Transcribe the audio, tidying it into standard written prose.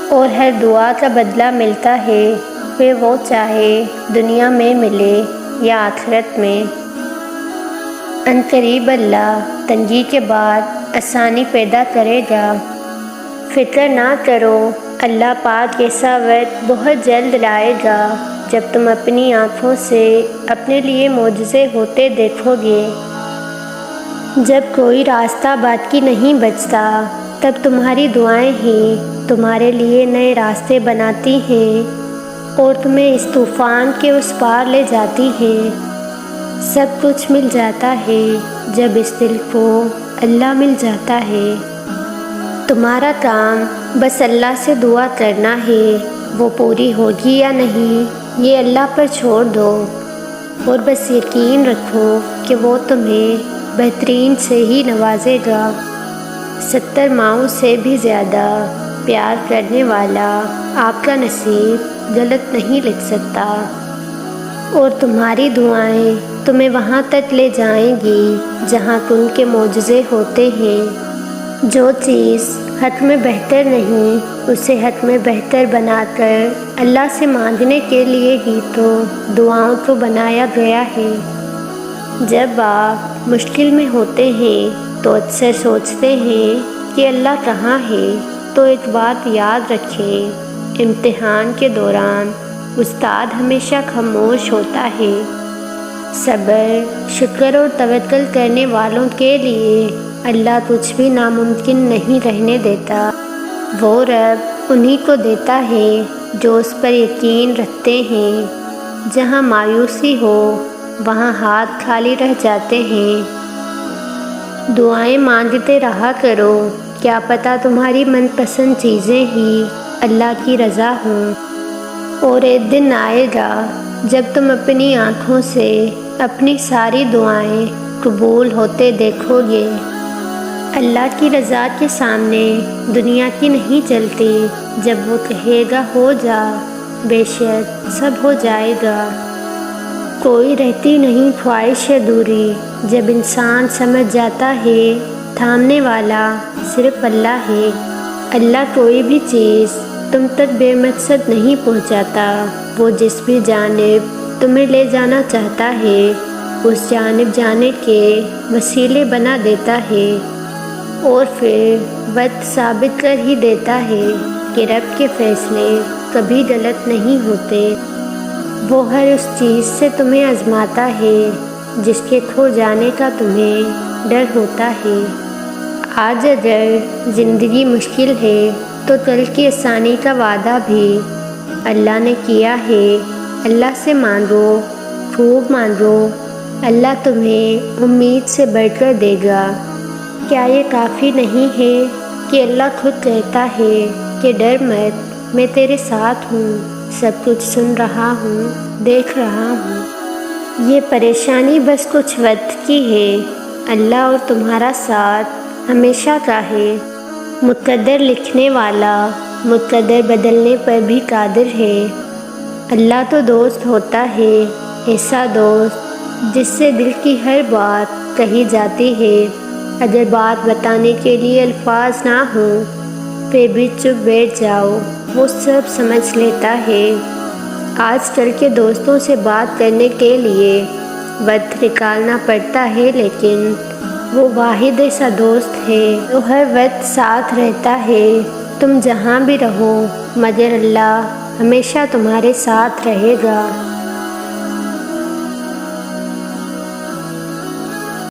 اور ہر دعا کا بدلہ ملتا ہے، پھر وہ چاہے دنیا میں ملے یا آخرت میں۔ عنقریب اللہ تنگی کے بعد آسانی پیدا کرے گا۔ فکر نہ کرو، اللہ پاک ایسا وقت بہت جلد لائے گا جب تم اپنی آنکھوں سے اپنے لیے معجزے ہوتے دیکھو گے۔ جب کوئی راستہ باقی نہیں بچتا، تب تمہاری دعائیں ہی تمہارے لیے نئے راستے بناتی ہیں اور تمہیں اس طوفان کے اس پار لے جاتی ہیں۔ سب کچھ مل جاتا ہے جب اس دل کو اللہ مل جاتا ہے۔ تمہارا کام بس اللہ سے دعا کرنا ہے، وہ پوری ہوگی یا نہیں یہ اللہ پر چھوڑ دو، اور بس یقین رکھو کہ وہ تمہیں بہترین سے ہی نوازے گا۔ 70 ماؤں سے بھی زیادہ پیار کرنے والا آپ کا نصیب غلط نہیں لکھ سکتا، اور تمہاری دعائیں تمہیں وہاں تک لے جائیں گی جہاں ان کے معجزے ہوتے ہیں۔ جو چیز حق میں بہتر نہیں، اسے حق میں بہتر بنا کر اللہ سے مانگنے کے لیے ہی تو دعاؤں کو بنایا گیا ہے۔ جب آپ مشکل میں ہوتے ہیں تو اکثر سوچتے ہیں کہ اللہ کہاں ہے، تو ایک بات یاد رکھیں، امتحان کے دوران استاد ہمیشہ خاموش ہوتا ہے۔ صبر، شکر اور توکل کرنے والوں کے لیے اللہ کچھ بھی ناممکن نہیں رہنے دیتا۔ وہ رب انہی کو دیتا ہے جو اس پر یقین رکھتے ہیں۔ جہاں مایوسی ہو وہاں ہاتھ خالی رہ جاتے ہیں۔ دعائیں مانگتے رہا کرو، کیا پتہ تمہاری من پسند چیزیں ہی اللہ کی رضا ہوں۔ اور ایک دن آئے گا جب تم اپنی آنکھوں سے اپنی ساری دعائیں قبول ہوتے دیکھو گے۔ اللہ کی رضا کے سامنے دنیا کی نہیں چلتی۔ جب وہ کہے گا ہو جا، بے شک سب ہو جائے گا۔ کوئی رہتی نہیں خواہش ادھوری، جب انسان سمجھ جاتا ہے تھامنے والا صرف اللہ ہے۔ اللہ کوئی بھی چیز تم تک بے مقصد نہیں پہنچاتا، وہ جس بھی جانب تمہیں لے جانا چاہتا ہے اس جانب جانے کے وسیلے بنا دیتا ہے، اور پھر وقت ثابت کر ہی دیتا ہے کہ رب کے فیصلے کبھی غلط نہیں ہوتے۔ وہ ہر اس چیز سے تمہیں آزماتا ہے جس کے کھو جانے کا تمہیں ڈر ہوتا ہے۔ آج اگر زندگی مشکل ہے تو کل کی آسانی کا وعدہ بھی اللہ نے کیا ہے۔ اللہ سے مانگو، خوب مانگو، اللہ تمہیں امید سے بڑھ کر دے گا۔ کیا یہ کافی نہیں ہے کہ اللہ خود کہتا ہے کہ ڈر مت، میں تیرے ساتھ ہوں، سب کچھ سن رہا ہوں، دیکھ رہا ہوں۔ یہ پریشانی بس کچھ وقت کی ہے، اللہ اور تمہارا ساتھ ہمیشہ کا ہے۔ مقدر لکھنے والا مقدر بدلنے پر بھی قادر ہے۔ اللہ تو دوست ہوتا ہے، ایسا دوست جس سے دل کی ہر بات کہی جاتی ہے۔ اگر بات بتانے کے لیے الفاظ نہ ہوں پھر بھی چپ بیٹھ جاؤ، وہ سب سمجھ لیتا ہے۔ آج کل کے دوستوں سے بات کرنے کے لیے وقت نکالنا پڑتا ہے، لیکن وہ واحد ایسا دوست ہے جو ہر وقت ساتھ رہتا ہے۔ تم جہاں بھی رہو مگر اللہ ہمیشہ تمہارے ساتھ رہے گا۔